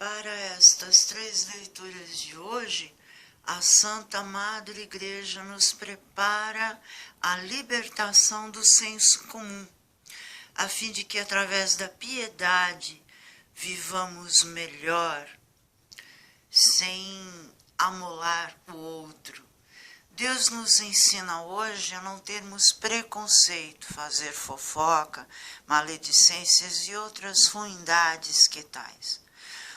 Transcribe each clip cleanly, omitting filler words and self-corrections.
Para estas três leituras de hoje, a Santa Madre Igreja nos prepara a libertação do senso comum, a fim de que, através da piedade, vivamos melhor, sem amolar o outro. Deus nos ensina hoje a não termos preconceito, fazer fofoca, maledicências e outras ruindades que tais.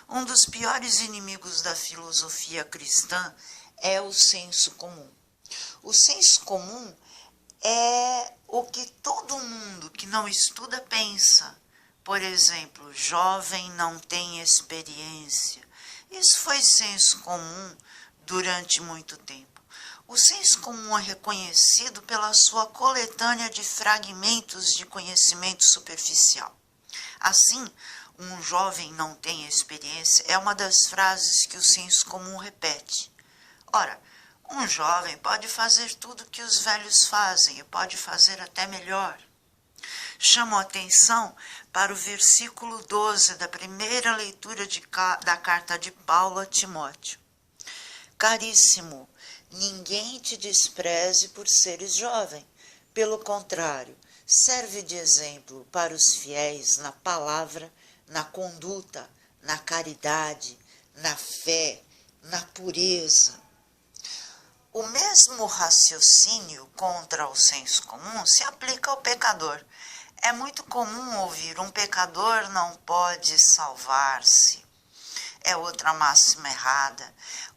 Um dos piores inimigos da filosofia cristã é o senso comum. O senso comum é o que todo mundo que não estuda pensa. Por exemplo, jovem não tem experiência. Isso foi senso comum durante muito tempo. O senso comum é reconhecido pela sua coletânea de fragmentos de conhecimento superficial. Assim, um jovem não tem experiência é uma das frases que o senso comum repete. Ora, um jovem pode fazer tudo que os velhos fazem e pode fazer até melhor. Chamo a atenção para o versículo 12 da primeira leitura da carta de Paulo a Timóteo. Caríssimo, ninguém te despreze por seres jovem. Pelo contrário, serve de exemplo para os fiéis na palavra, na conduta, na caridade, na fé, na pureza. O mesmo raciocínio contra o senso comum se aplica ao pecador. É muito comum ouvir: um pecador não pode salvar-se. É outra máxima errada.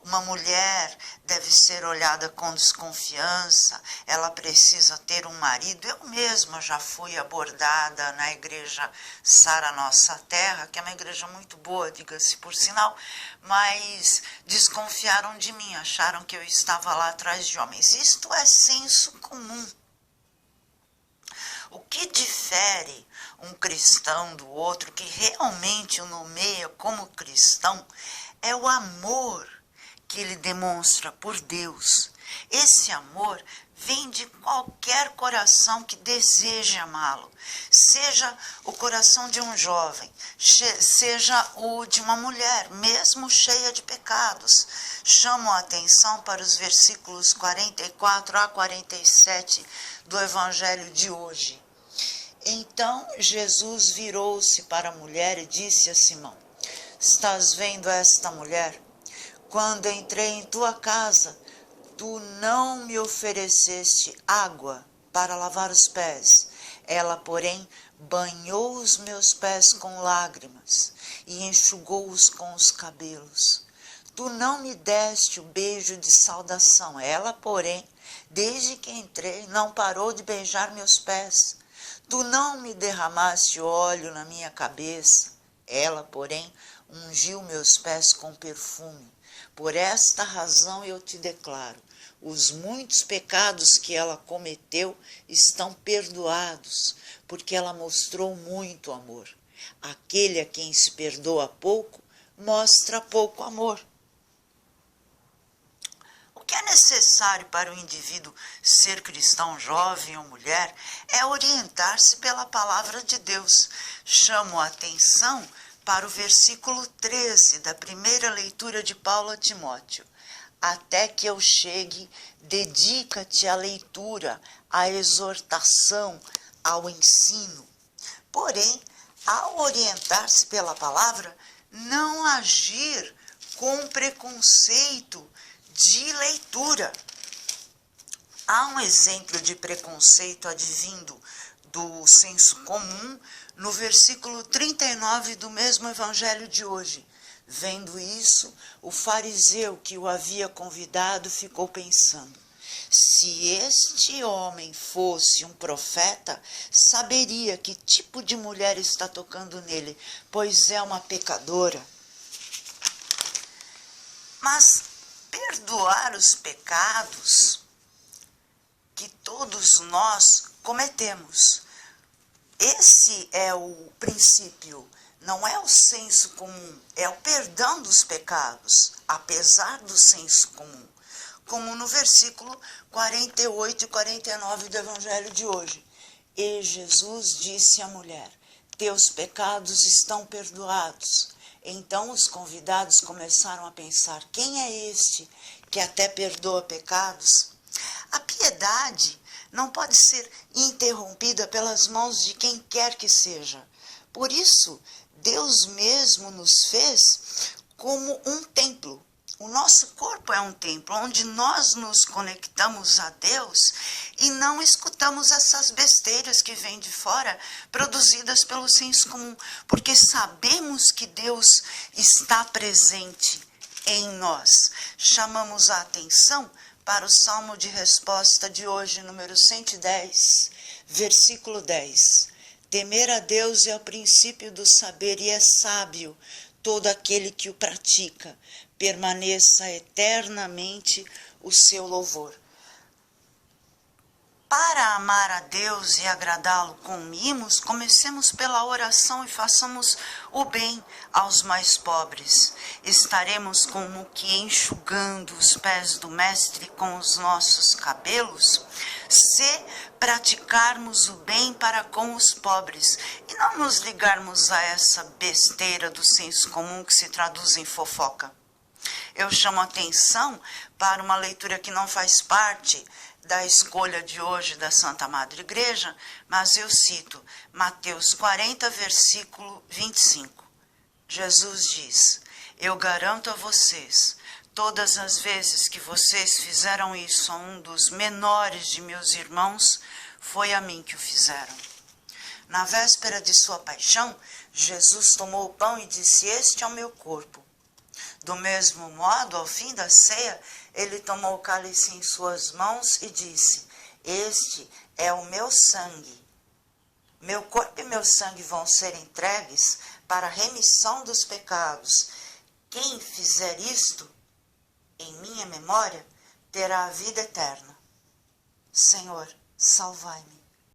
Uma mulher deve ser olhada com desconfiança, ela precisa ter um marido. Eu mesma já fui abordada na igreja Sara Nossa Terra, que é uma igreja muito boa, diga-se por sinal, mas desconfiaram de mim, acharam que eu estava lá atrás de homens. Isto é senso comum. O que difere um cristão do outro, que realmente o nomeia como cristão, é o amor que ele demonstra por Deus. Esse amor vem de qualquer coração que deseje amá-lo, seja o coração de um jovem, seja o de uma mulher, mesmo cheia de pecados. Chamo a atenção para os versículos 44 a 47 do Evangelho de hoje. Então Jesus virou-se para a mulher e disse a Simão: Estás vendo esta mulher? Quando entrei em tua casa, tu não me ofereceste água para lavar os pés. Ela, porém, banhou os meus pés com lágrimas e enxugou-os com os cabelos. Tu não me deste o beijo de saudação. Ela, porém, desde que entrei, não parou de beijar meus pés. Tu não me derramaste óleo na minha cabeça. Ela, porém, ungiu meus pés com perfume. Por esta razão eu te declaro: os muitos pecados que ela cometeu estão perdoados, porque ela mostrou muito amor. Aquele a quem se perdoa pouco, mostra pouco amor. O que é necessário para o indivíduo ser cristão, jovem ou mulher, é orientar-se pela palavra de Deus. Chamo a atenção para o versículo 13 da primeira leitura de Paulo a Timóteo. Até que eu chegue, dedica-te à leitura, à exortação, ao ensino. Porém, ao orientar-se pela palavra, não agir com preconceito de leitura. Há um exemplo de preconceito advindo do senso comum no versículo 39 do mesmo evangelho de hoje. Vendo isso, o fariseu que o havia convidado ficou pensando: se este homem fosse um profeta, saberia que tipo de mulher está tocando nele, pois é uma pecadora. Mas perdoar os pecados que todos nós cometemos, esse é o princípio, não é o senso comum, é o perdão dos pecados, apesar do senso comum, como no versículo 48 e 49 do Evangelho de hoje. E Jesus disse à mulher: teus pecados estão perdoados. Então os convidados começaram a pensar: quem é este que até perdoa pecados? A piedade não pode ser interrompida pelas mãos de quem quer que seja. Por isso, Deus mesmo nos fez como um templo. O nosso corpo é um templo onde nós nos conectamos a Deus e não escutamos essas besteiras que vêm de fora, produzidas pelo senso comum, porque sabemos que Deus está presente em nós. Chamamos a atenção para o Salmo de resposta de hoje, número 110, versículo 10. Temer a Deus é o princípio do saber e é sábio todo aquele que o pratica. Permaneça eternamente o seu louvor. Para amar a Deus e agradá-lo com mimos, comecemos pela oração e façamos o bem aos mais pobres. Estaremos como que enxugando os pés do Mestre com os nossos cabelos, se praticarmos o bem para com os pobres e não nos ligarmos a essa besteira do senso comum que se traduz em fofoca. Eu chamo atenção para uma leitura que não faz parte da escolha de hoje da Santa Madre Igreja, mas eu cito Mateus 40, versículo 25. Jesus diz: eu garanto a vocês, todas as vezes que vocês fizeram isso a um dos menores de meus irmãos, foi a mim que o fizeram. Na véspera de sua paixão, Jesus tomou o pão e disse: este é o meu corpo. Do mesmo modo, ao fim da ceia, ele tomou o cálice em suas mãos e disse: este é o meu sangue. Meu corpo e meu sangue vão ser entregues para a remissão dos pecados. Quem fizer isto, em minha memória, terá a vida eterna. Senhor, salvai-me.